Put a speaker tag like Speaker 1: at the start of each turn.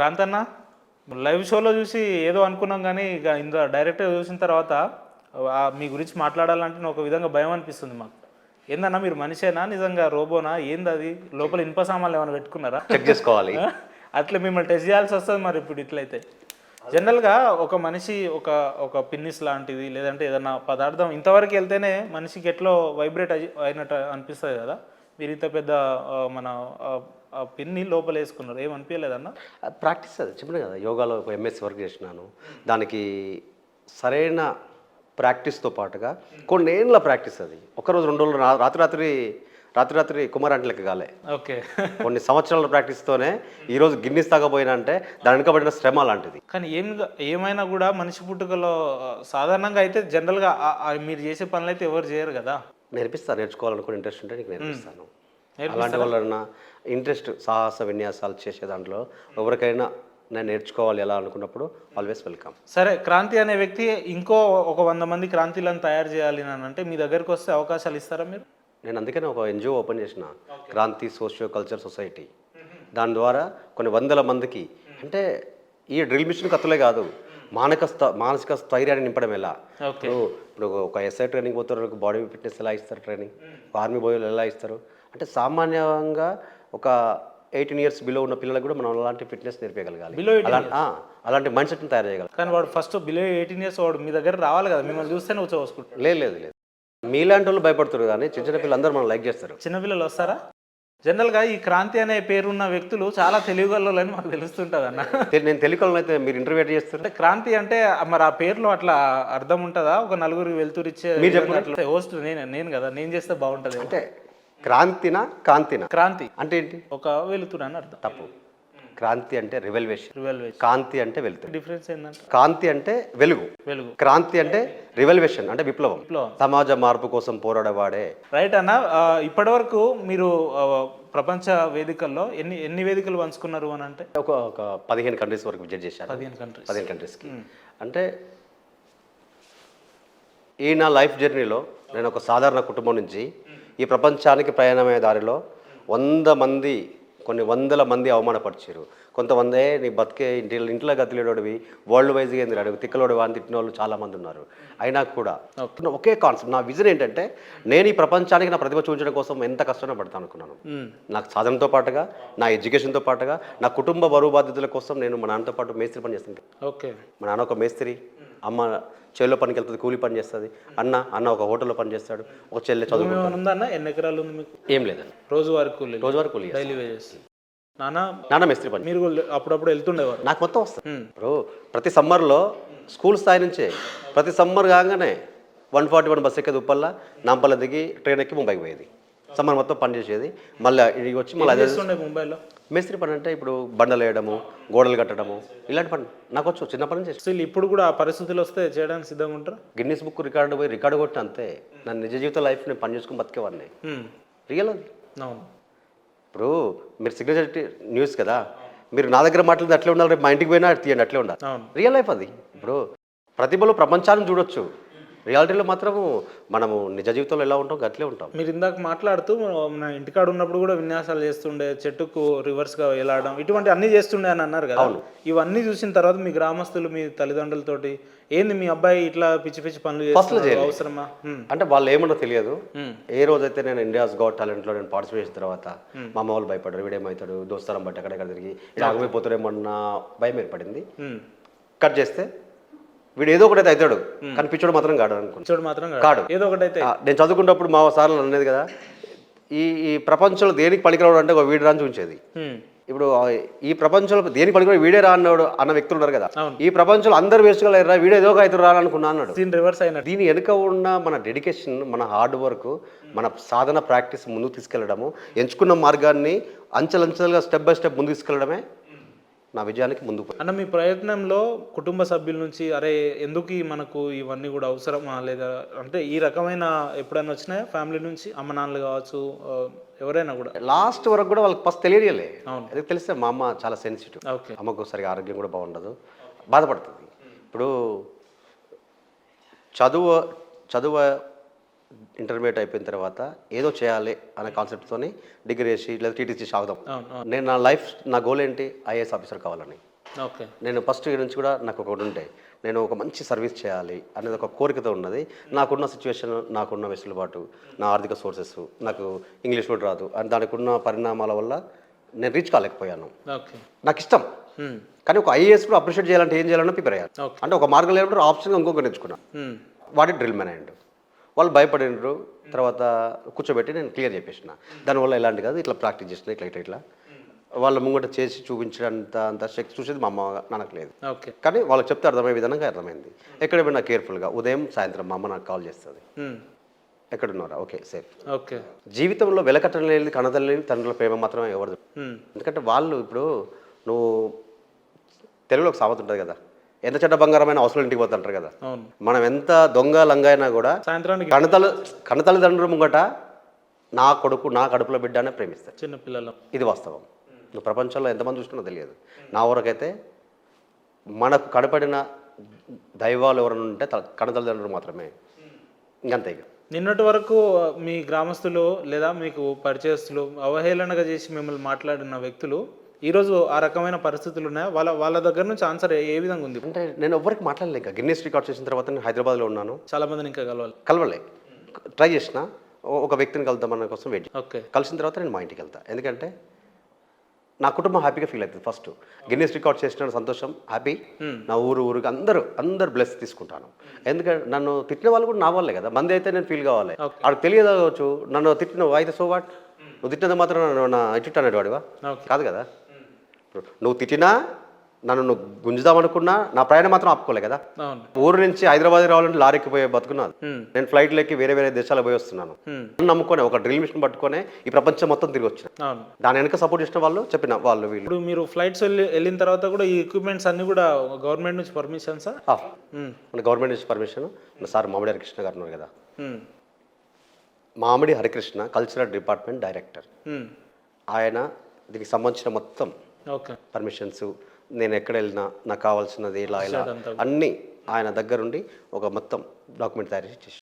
Speaker 1: క్రాంతన్న live షోలో చూసి ఏదో అనుకున్నాం కానీ ఇక ఇందులో డైరెక్ట్గా చూసిన తర్వాత మీ గురించి మాట్లాడాలంటే నాకు ఒక విధంగా భయం అనిపిస్తుంది మాకు. ఏందన్నా మీరు మనిషేనా నిజంగా రోబోనా ఏంది అది లోపల ఇనుప సామాన్లు ఏమైనా పెట్టుకున్నారా
Speaker 2: చెక్ చేసుకోవాలి.
Speaker 1: అట్లా మిమ్మల్ని టెస్ట్ చేయాల్సి వస్తుంది మరి ఇప్పుడు ఇట్లయితే. జనరల్గా ఒక మనిషి ఒక ఒక పిన్నిస్ లాంటిది లేదంటే ఏదన్నా పదార్థం ఇంతవరకు వెళ్తేనే మనిషికి ఎట్లో వైబ్రేట్ అయినట్టు అనిపిస్తుంది కదా. మీరు ఇంత పెద్ద మన పిన్ని లోపల వేసుకున్నారు, ఏమనిపించలేదన్నా?
Speaker 2: ప్రాక్టీస్ అది చెప్పిన కదా, యోగాలో ఒక ఎంఎస్సీ వర్క్ చేసినాను. దానికి సరైన ప్రాక్టీస్తో పాటుగా కొన్నేళ్ళ ప్రాక్టీస్ అది. ఒకరోజు 2 రోజులు రాత్రి కుమారంటి లెక్క కాలే.
Speaker 1: ఓకే.
Speaker 2: కొన్ని సంవత్సరాల ప్రాక్టీస్తోనే ఈరోజు గిన్నిస్ తాగపోయినా అంటే దాని వెనుకబడిన శ్రమ అలాంటిది.
Speaker 1: కానీ ఏమైనా కూడా మనిషి పుట్టుకలో సాధారణంగా అయితే జనరల్గా మీరు చేసే పనులు అయితే ఎవరు చేయరు కదా.
Speaker 2: నేర్పిస్తాను, నేర్చుకోవాలనుకుని ఇంట్రెస్ట్ ఉంటే నీకు నేర్పిస్తాను. అలాంటి వాళ్ళ ఇంట్రెస్ట్ సాహస విన్యాసాలు చేసే దాంట్లో ఎవరికైనా నేను నేర్చుకోవాలి ఎలా అనుకున్నప్పుడు ఆల్వేస్ వెల్కమ్.
Speaker 1: సరే, క్రాంతి అనే వ్యక్తి ఇంకో ఒక 100 మంది క్రాంతిలను తయారు చేయాలి అని అంటే మీ దగ్గరికి వస్తే అవకాశాలు ఇస్తారా మీరు?
Speaker 2: నేను అందుకనే ఒక ఎన్జిఓ ఓపెన్ చేసిన, క్రాంతి సోషియో కల్చర్ సొసైటీ. దాని ద్వారా కొన్ని 100 మందికి, అంటే ఈ డ్రిల్ మిషన్ కత్తులే కాదు, మానసిక స్థైర్యాన్ని నింపడం ఎలా. ఇప్పుడు ఒక ఎస్ఐ ట్రైనింగ్ పోతారు, బాడీ ఫిట్నెస్ ఎలా ఇస్తారు ట్రైనింగ్, ఆర్మీ బాయ్లు ఎలా ఇస్తారు, అంటే సామాన్యంగా ఒక 18 years బిలో ఉన్న పిల్లలకు కూడా మనం అలాంటి ఫిట్నెస్ నేర్పించగలగాలి, అలాంటి మైండ్ సెట్ని తయారు చేయగలగాలి.
Speaker 1: కానీ వాడు ఫస్ట్ బిలో 18 years వాడు మీ దగ్గర రావాలి కదా, మిమ్మల్ని చూస్తేనే వచ్చేసుకుంటారు.
Speaker 2: లేదు మీలాంటి వాళ్ళు భయపడుతారు, కానీ చిన్న పిల్లలందరూ మనం లైక్ చేస్తారు.
Speaker 1: చిన్నపిల్లలు వస్తారా? జనరల్గా ఈ క్రాంతి అనే పేరున్న వ్యక్తులు చాలా తెలివిగలని మాకు తెలుస్తుంటుంది అన్న.
Speaker 2: నేను తెలియకలను అయితే మీరు ఇంటర్వ్యూ చేస్తారు.
Speaker 1: క్రాంతి అంటే మరి ఆ పేరులో అట్లా అర్థం ఉంటుందా? ఒక నలుగురికి వెళ్తురిచ్చే
Speaker 2: మీరు చెప్పండి.
Speaker 1: హోస్ట్ నేను కదా, నేను చేస్తే బాగుంటుంది
Speaker 2: అంటే క్రాంతినా
Speaker 1: క్రాంతి
Speaker 2: అంటే ఏంటి?
Speaker 1: ఒక వెలుతురు అని అర్థం.
Speaker 2: తప్పు. క్రాంతి అంటే రివల్యూషన్,
Speaker 1: రివల్యూషన్.
Speaker 2: కాంతి అంటే వెలుతురు.
Speaker 1: డిఫరెన్స్ ఏంటంటే
Speaker 2: కాంతి అంటే వెలుగు, క్రాంతి అంటే రివల్యూషన్ అంటే విప్లవం, సమాజ మార్పు కోసం పోరాడేవాడే.
Speaker 1: రైట్ అన్న. ఇప్పటి వరకు మీరు ప్రపంచ వేదికల్లో ఎన్ని వేదికలు పంచుకున్నారు అని అంటే?
Speaker 2: ఒక 15 కంట్రీస్ వరకు విజిట్ చేశాను. 15 కంట్రీస్కి. అంటే ఈ నా లైఫ్ జర్నీలో నేను ఒక సాధారణ కుటుంబం నుంచి ఈ ప్రపంచానికి ప్రయాణమయ్యే దారిలో 100 మంది, కొన్ని 100 మంది అవమానపరిచారు. కొంతమంది నీ బతికే ఇంట్లో గతిలేడోడివి, వరల్డ్ వైజ్గా ఏంది అడుగు తిక్కలోడు అని తిట్టిన వాళ్ళు చాలామంది ఉన్నారు. అయినా కూడా ఒకే కాన్సెప్ట్, నా విజన్ ఏంటంటే నేను ఈ ప్రపంచానికి నా ప్రతిభ చూపించడం కోసం ఎంత కష్టంగా పడతాను అనుకున్నాను. నాకు సాధనతో పాటుగా, నా ఎడ్యుకేషన్తో పాటుగా, నా కుటుంబ బరువు బాధ్యతల కోసం నేను మా నాన్నతో పాటు మేస్త్రి పని చేస్తుంటాను.
Speaker 1: ఓకే.
Speaker 2: మా నాన్న ఒక మేస్త్రి, అమ్మ చేలో పనికి వెళ్తుంది, కూలి పని చేస్తుంది, అన్న ఒక హోటల్లో పని చేస్తాడు, ఒక చెల్లె చదువు.
Speaker 1: ఎన్ని ఎకరాలు ఉంది మీకు?
Speaker 2: ఏం లేదండి,
Speaker 1: రోజువారీ కూలి,
Speaker 2: డైలీ వేజెస్.
Speaker 1: నాన్న
Speaker 2: మేస్త్రి పని.
Speaker 1: మీరు అప్పుడప్పుడు వెళ్తుండేవారు?
Speaker 2: నాకు మొత్తం వస్తుంది. ఇప్పుడు ప్రతి సమ్మర్లో స్కూల్ స్థాయి నుంచే ప్రతి సమ్మర్ కాగానే 141 బస్ ఎక్కేది ఉప్పల్లా, నాంపల్ల దిగి ట్రైన్ ఎక్కి ముంబైకి పోయేది. సమ్మర్ మొత్తం పని చేసేది. మళ్ళీ ఇడికి వచ్చి మళ్ళీ
Speaker 1: ముంబైలో
Speaker 2: మేస్త్రి పని అంటే ఇప్పుడు బండలు వేయడము, గోడలు కట్టడము, ఇలాంటి పని నాకు వచ్చు, చిన్న పని చేసి.
Speaker 1: ఇప్పుడు కూడా ఆ పరిస్థితులు వస్తే చేయడానికి సిద్ధంగా ఉంటారు?
Speaker 2: గిన్నీస్ బుక్ రికార్డు పోయి రికార్డు కొట్టి అంతే. నా నిజ జీవిత లైఫ్ నేను పని చేసుకుని బతికేవాడిని. రియల్ అది.
Speaker 1: అవును.
Speaker 2: ఇప్పుడు మీరు సిగ్నేచర్ న్యూస్ కదా, మీరు నా దగ్గర మాట్లాడితే అట్లే ఉండాలి, రేపు మా ఇంటికి పోయినా తీయండి అట్లే ఉండాలి. రియల్ లైఫ్ అది. ఇప్పుడు ప్రతిభలో ప్రపంచాన్ని చూడొచ్చు, రియాలిటీలో మాత్రము మనము నిజ జీవితంలో ఎలా ఉంటాం అట్లే ఉంటాం.
Speaker 1: మీరు ఇందాక మాట్లాడుతూ మన ఇంటికాడ ఉన్నప్పుడు కూడా విన్యాసాలు చేస్తుండే, చెట్టుకు రివర్స్గా వెళ్ళడం, ఇటువంటి అన్నీ చేస్తుండే అని అన్నారు కదా. ఇవన్నీ చూసిన తర్వాత మీ గ్రామస్తులు, మీ తల్లిదండ్రులతోటి ఏంది మీ అబ్బాయి ఇట్లా పిచ్చి పిచ్చి పనులు అవసరమా
Speaker 2: అంటే వాళ్ళు ఏమన్నా తెలియదు. ఏ రోజైతే నేను ఇండియాస్ గాట్ టాలెంట్లో నేను పార్టిసిపేట్ చేసిన తర్వాత మా అమ్మ వాళ్ళు భయపడ్డారు, వీడేమవుతాడు దోస్తారం బట్టి అక్కడెక్కడ తిరిగి ఇలా ఆగమైపోతాడేమన్న భయం ఏర్పడింది. కట్ చేస్తే వీడు ఏదో ఒకటైతే అవుతాడు, కనిపించడం మాత్రం కాడు అనుకున్నాడు. కాడు ఏదో ఒకటైతే. నేను చదువుకున్నప్పుడు మా సార్లు అనేది కదా, ఈ ప్రపంచంలో దేనికి పనికిరాడు అంటే ఒక వీడు రాని చూపించేది. ఇప్పుడు ఈ ప్రపంచంలో దేనికి పనికిరాడు వీడే రా అన్నాడు అన్న వ్యక్తులు ఉన్నారు కదా, ఈ ప్రపంచంలో అందరు వేసుకోలేరు రా, వీడే ఏదో ఒక అవుతాడు రా అనుకున్నా అన్నాడు. దీని వెనుక ఉన్న మన డెడికేషన్, మన హార్డ్ వర్క్, మన సాధన ప్రాక్టీస్ ముందుకు తీసుకెళ్లడము, ఎంచుకున్న మార్గాన్ని అంచెలంచెలుగా స్టెప్ బై స్టెప్ ముందుకు తీసుకెళ్లడమే నా విజయానికి ముందుకు.
Speaker 1: అన్న మీ ప్రయత్నంలో కుటుంబ సభ్యుల నుంచి అరే ఎందుకు మనకు ఇవన్నీ కూడా అవసరమా లేదా అంటే ఈ రకమైన ఎప్పుడైనా వచ్చినాయా ఫ్యామిలీ నుంచి? అమ్మ నాన్నలు కావచ్చు, ఎవరైనా కూడా?
Speaker 2: లాస్ట్ వరకు కూడా వాళ్ళకి ఫస్ట్ తెలియలే. అది తెలిస్తే మా అమ్మ చాలా సెన్సిటివ్, అమ్మకు సరిగా ఆరోగ్యం కూడా బాగుండదు, బాధపడుతుంది. ఇప్పుడు చదువు ఇంటర్మీడియట్ అయిపోయిన తర్వాత ఏదో చేయాలి అనే కాన్సెప్ట్తోని డిగ్రీ చేసి లేదా టీటీసీ చేసి ఆగుదాం. నేను నా గోల్ ఏంటి, ఐఏఎస్ ఆఫీసర్ కావాలని.
Speaker 1: ఓకే.
Speaker 2: నేను ఫస్ట్ ఇయర్ నుంచి కూడా నాకు ఒకటి ఉంటే నేను ఒక మంచి సర్వీస్ చేయాలి అనేది ఒక కోరికతో ఉన్నది. నాకున్న సిచ్యువేషన్, నాకున్న వెసులుబాటు, నా ఆర్థిక సోర్సెస్, నాకు ఇంగ్లీష్ కూడా రాదు అని దానికి ఉన్న పరిణామాల వల్ల నేను రీచ్ కాలేకపోయాను.
Speaker 1: ఓకే.
Speaker 2: నాకు ఇష్టం, కానీ ఒక ఐఏఎస్ కూడా అప్రిషియేట్ చేయాలంటే ఏం చేయాలన్నా ప్రిపేర్ అయ్యాను.
Speaker 1: ఓకే.
Speaker 2: అంటే ఒక మార్గం లేనప్పుడు ఆప్షన్గా ఇంకొక నేర్చుకున్నాను. వాడి డ్రిల్ మ్యాన్ అయ్యిండు. వాళ్ళు భయపడినరు. తర్వాత కూర్చోబెట్టి నేను క్లియర్ చేసేసిన. దానివల్ల ఎలాంటి కాదు, ఇట్లా ప్రాక్టీస్ చేసిన ఇట్లా వాళ్ళ ముంగట చేసి చూపించడంత అంత శక్తి చూసేది మా అమ్మ నాన్నకు లేదు.
Speaker 1: ఓకే.
Speaker 2: కానీ వాళ్ళకి చెప్తే అర్థమయ్యే విధంగా అర్థమైంది. ఎక్కడ పోయినా కేర్ఫుల్గా ఉదయం సాయంత్రం మా అమ్మ నాకు కాల్ చేస్తుంది, ఎక్కడున్నారా, ఓకే సేఫ్.
Speaker 1: ఓకే.
Speaker 2: జీవితంలో వెలకట్టడం లేని కన్నతల్లి తండ్రుల ప్రేమ మాత్రమే ఎవరు. ఎందుకంటే వాళ్ళు ఇప్పుడు నువ్వు తెలుగులో ఒక సామెత ఉంటుంది కదా, ఎంత చెడ్డ బంగారమైన అవసరం ఇంటికి పోతుంటారు కదా.
Speaker 1: అవును.
Speaker 2: మనం ఎంత దొంగ లంగైనా కూడా
Speaker 1: సాయంత్రానికి
Speaker 2: కన్నతల్లిదండ్రుల ముంగట నా కొడుకు నా కడుపులో బిడ్డ అనే ప్రేమిస్తారు.
Speaker 1: చిన్న పిల్లలు.
Speaker 2: ఇది వాస్తవం. నువ్వు ప్రపంచంలో ఎంతమంది చూస్తున్నా తెలియదు. నా వరకైతే మనకు కనపడిన దైవాలు ఎవరైనా ఉంటే కన్నతల్లిదండ్రులు మాత్రమే, ఇంకంతే. ఇక
Speaker 1: నిన్నటి వరకు మీ గ్రామస్తులు లేదా మీకు పరిచయస్తులు అవహేళనగా చేసి మిమ్మల్ని మాట్లాడిన వ్యక్తులు ఈరోజు ఆ రకమైన పరిస్థితులు ఉన్నాయా? వాళ్ళ దగ్గర నుంచి ఆన్సర్ ఏ విధంగా ఉంది?
Speaker 2: అంటే నేను ఎవరికి మాట్లాడలే. ఇంకా గిన్నెస్ రికార్డ్ చేసిన తర్వాత నేను హైదరాబాద్లో ఉన్నాను.
Speaker 1: చాలా మందిని ఇంకా
Speaker 2: కలవలే, ట్రై చేసిన. ఒక వ్యక్తిని కలుద్దామన్న కోసం వెయిట్.
Speaker 1: ఓకే.
Speaker 2: కలిసిన తర్వాత నేను మా ఇంటికి వెళ్తాను. ఎందుకంటే నా కుటుంబం హ్యాపీగా ఫీల్ అవుతుంది. ఫస్ట్ గిన్నెస్ రికార్డ్ చేసిన సంతోషం, హ్యాపీ. నా ఊరికి అందరు బ్లెస్ తీసుకుంటాను. ఎందుకంటే నన్ను తిట్టిన వాళ్ళు కూడా నా వాళ్ళే కదా. మంది అయితే నేను ఫీల్ కావాలి. వాడికి తెలియదు కావచ్చు, నన్ను తిట్టిన అయితే సో వాట్, నువ్వు తిట్టినంత మాత్రం నా ఇట్టు అనేది వాడివా కాదు కదా. నువ్వు తిట్టినా నన్ను నువ్వు గుంజుదామనుకున్నా నా ప్రయాణం మాత్రం ఆపుకోలే కదా. ఊరు నుంచి హైదరాబాద్ రావాలంటే లారీకి పోయే బతుకున్నాను. నేను ఫ్లైట్లు ఎక్కి వేరే దేశాలకు పోయి వస్తున్నాను. నమ్ముకొని ఒక డ్రిల్ మిషన్ పట్టుకొని ఈ ప్రపంచం మొత్తం తిరిగి వచ్చిన. దాని వెనక సపోర్ట్ చేసిన వాళ్ళు చెప్పిన వాళ్ళు వీళ్ళు.
Speaker 1: ఇప్పుడు మీరు ఫ్లైట్స్ వెళ్ళిన తర్వాత కూడా ఈ ఎక్విప్మెంట్స్ అన్ని కూడా గవర్నమెంట్ నుంచి పర్మిషన్స్?
Speaker 2: మన గవర్నమెంట్ నుంచి పర్మిషన్. సార్ మామిడి హరికృష్ణ గారు ఉన్నారు కదా, మామిడి హరికృష్ణ కల్చరల్ డిపార్ట్మెంట్ డైరెక్టర్. ఆయన దీనికి సంబంధించిన మొత్తం పర్మిషన్స్, నేను ఎక్కడ వెళ్ళినా నాకు కావాల్సినది ఇలా అన్నీ ఆయన దగ్గరుండి ఒక మొత్తం డాక్యుమెంట్ తయారు చేసి